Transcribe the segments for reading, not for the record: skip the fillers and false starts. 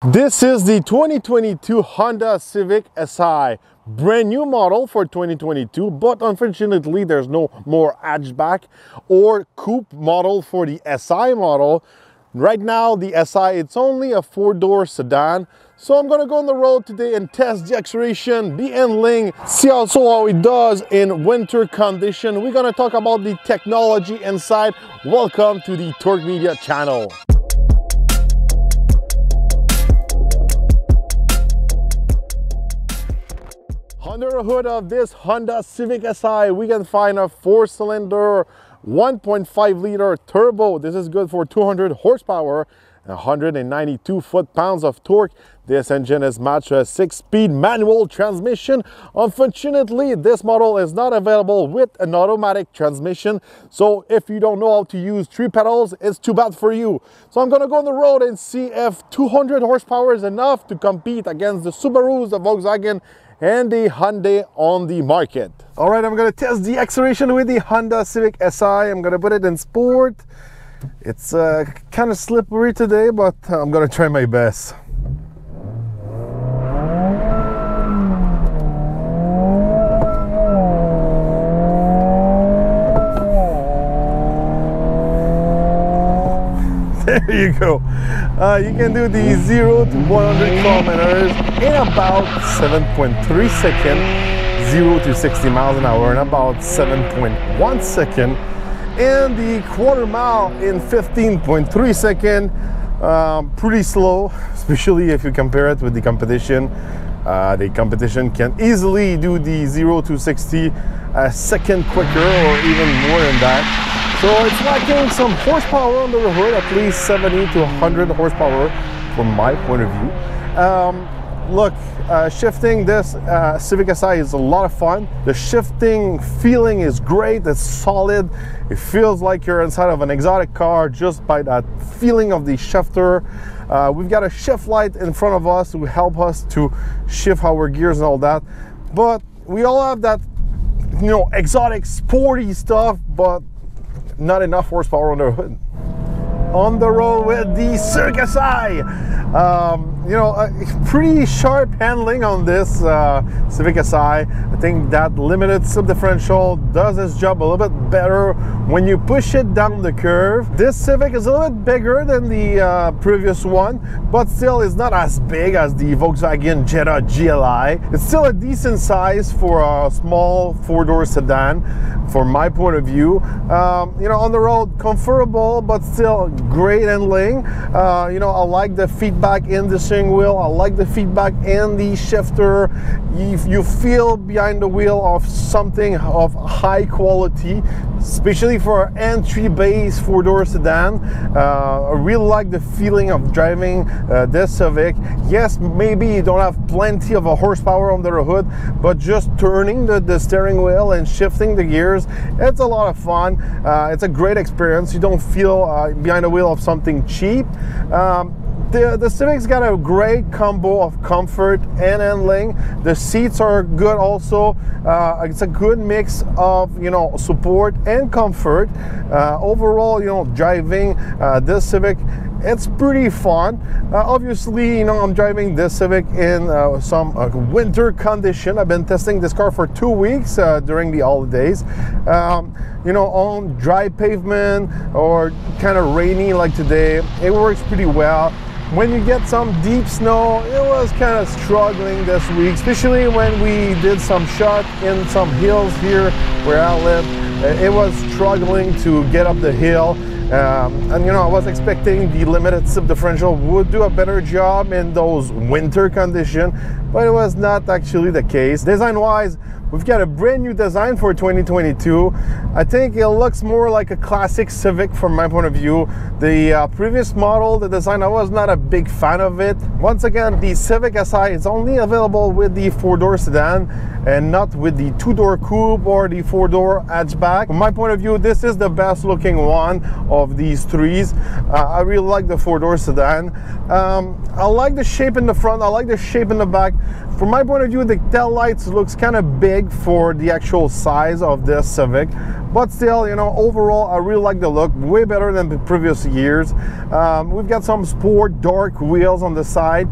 This is the 2022 Honda Civic Si, brand new model for 2022, but unfortunately there's no more hatchback or coupe model for the Si model. Right now the Si, it's only a four-door sedan. So I'm gonna go on the road today and test the acceleration, the handling, see also how it does in winter condition. We're gonna talk about the technology inside. Welcome to the Torq Media channel. Under the hood of this Honda Civic Si, we can find a four-cylinder 1.5 liter turbo. This is good for 200 horsepower and 192 foot-pounds of torque. This engine is matched to a 6-speed manual transmission. Unfortunately, this model is not available with an automatic transmission. So if you don't know how to use 3 pedals, it's too bad for you. So I'm gonna go on the road and see if 200 horsepower is enough to compete against the Subarus, the Volkswagen, and the Hyundai on the market. All right, I'm gonna test the acceleration with the Honda Civic Si. I'm gonna put it in sport. It's kind of slippery today, but I'm gonna try my best. There you go. You can do the 0 to 100 kilometers in about 7.3 seconds, 0 to 60 miles an hour in about 7.1 seconds, and the quarter mile in 15.3 seconds. Pretty slow, especially if you compare it with the competition. The competition can easily do the 0 to 60 a second quicker or even more than that. So it's lacking some horsepower under the hood, at least 70 to 100 horsepower from my point of view. Look, shifting this Civic Si is a lot of fun. The shifting feeling is great, it's solid. It feels like you're inside of an exotic car just by that feeling of the shifter. We've got a shift light in front of us to help us to shift our gears and all that. But we all have that, you know, exotic, sporty stuff, but not enough horsepower on the hood. On the road with the Civic Si. You know, pretty sharp handling on this Civic Si. I think that limited sub differential does its job a little bit better when you push it down the curve. This Civic is a little bit bigger than the previous one, but still is not as big as the Volkswagen Jetta GLI. It's still a decent size for a small four-door sedan, from my point of view. You know, on the road, comfortable, but still great handling. You know, I like the feedback in the steering wheel. I like the feedback in the shifter. You feel behind the wheel of something of high quality, especially for an entry-based four-door sedan. I really like the feeling of driving this Civic. Yes, maybe you don't have plenty of a horsepower under the hood, but just turning the steering wheel and shifting the gears, it's a lot of fun. It's a great experience. You don't feel behind the wheel of something cheap. The Civic's got a great combo of comfort and handling. The seats are good also. It's a good mix of, you know, support and comfort. Overall, you know, driving this Civic, it's pretty fun. Obviously, you know, I'm driving this Civic in some winter condition. I've been testing this car for 2 weeks during the holidays. You know, on dry pavement or kind of rainy like today, it works pretty well. When you get some deep snow, it was kind of struggling this week, especially when we did some shot in some hills here where I live. It was struggling to get up the hill. And you know, I was expecting the limited sub differential would do a better job in those winter conditions, but it was not actually the case. Design wise, we've got a brand new design for 2022. I think it looks more like a classic Civic from my point of view. The previous model, the design, I was not a big fan of it. Once again, the Civic Si is only available with the four-door sedan and not with the two-door coupe or the four-door hatchback. From my point of view, this is the best looking one of these threes. I really like the four-door sedan. I like the shape in the front, I like the shape in the back. From my point of view, the tail lights looks kind of big big for the actual size of this Civic, but still, you know, overall I really like the look, way better than the previous years. We've got some sport dark wheels on the side,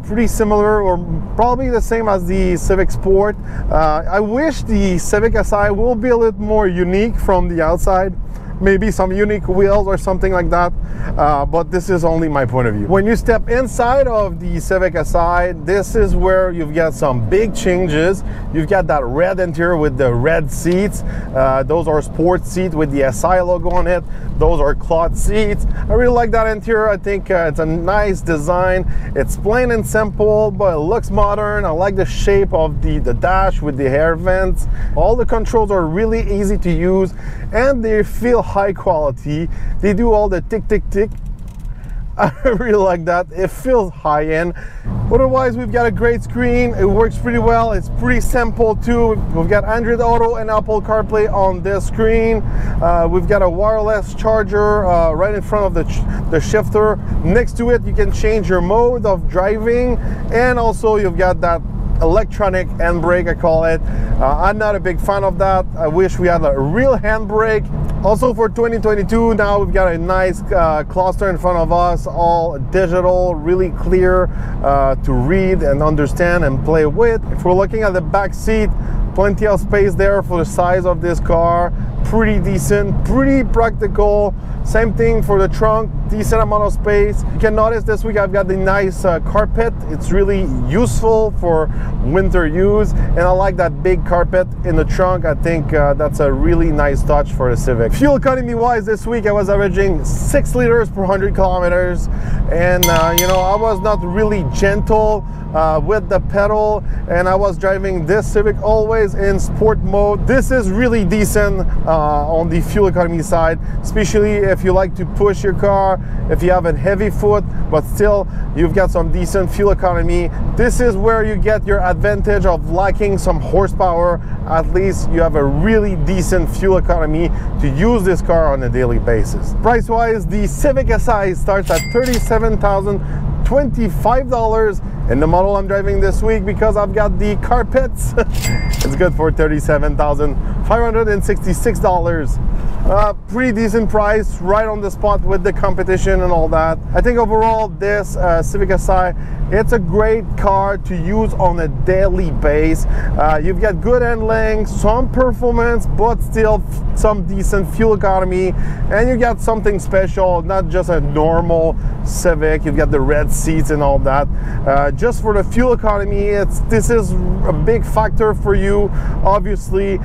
pretty similar or probably the same as the Civic Sport. I wish the Civic Si will be a little more unique from the outside, maybe some unique wheels or something like that, but this is only my point of view. When you step inside of the Civic Si, this is where you've got some big changes. You've got that red interior with the red seats. Those are sport seats with the Si logo on it. Those are cloth seats. I really like that interior. I think it's a nice design. It's plain and simple, but it looks modern. I like the shape of the dash with the air vents. All the controls are really easy to use and they feel high quality. They do all the tick tick tick. I really like that. It feels high end. Otherwise, we've got a great screen. It works pretty well. It's pretty simple too. We've got Android Auto and Apple CarPlay on this screen. We've got a wireless charger right in front of the shifter. Next to it, you can change your mode of driving, and also you've got that electronic handbrake, I call it. I'm not a big fan of that. I wish we had a real handbrake. Also for 2022, now we've got a nice cluster in front of us, all digital, really clear to read and understand and play with. If we're looking at the back seat, plenty of space there for the size of this car. Pretty decent, pretty practical. Same thing for the trunk, decent amount of space. You can notice this week I've got the nice carpet. It's really useful for winter use, and I like that big carpet in the trunk. I think that's a really nice touch for the Civic. Fuel economy wise, this week I was averaging 6 liters per 100 kilometers, and you know, I was not really gentle with the pedal, and I was driving this Civic always in sport mode. This is really decent on the fuel economy side, especially if you like to push your car, if you have a heavy foot, but still you've got some decent fuel economy. This is where you get your advantage of lacking some horsepower. At least you have a really decent fuel economy to use this car on a daily basis. Price wise, the Civic Si starts at $37,025 in the model I'm driving this week, because I've got the carpets. It's good for $37,566. Pretty decent price, right on the spot with the competition and all that. I think overall this Civic Si, it's a great car to use on a daily base. You've got good handling, some performance, but still some decent fuel economy, and you got something special, not just a normal Civic. You've got the red seats and all that. Just for the fuel economy, this is a big factor for you. Obviously,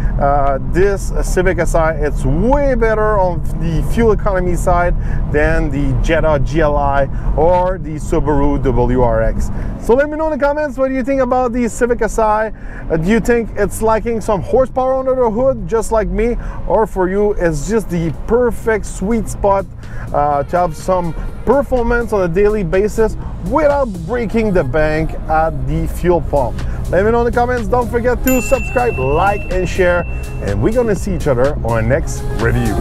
this Civic Si, it's way better on the fuel economy side than the Jetta GLI or the Subaru WRX. So let me know in the comments, what do you think about the Civic Si? Do you think it's lacking some horsepower under the hood, just like me, or for you it's just the perfect sweet spot to have some performance on a daily basis without breaking the bank at the fuel pump? Let me know in the comments. Don't forget to subscribe, like, and share, and we're gonna see each other on our next review.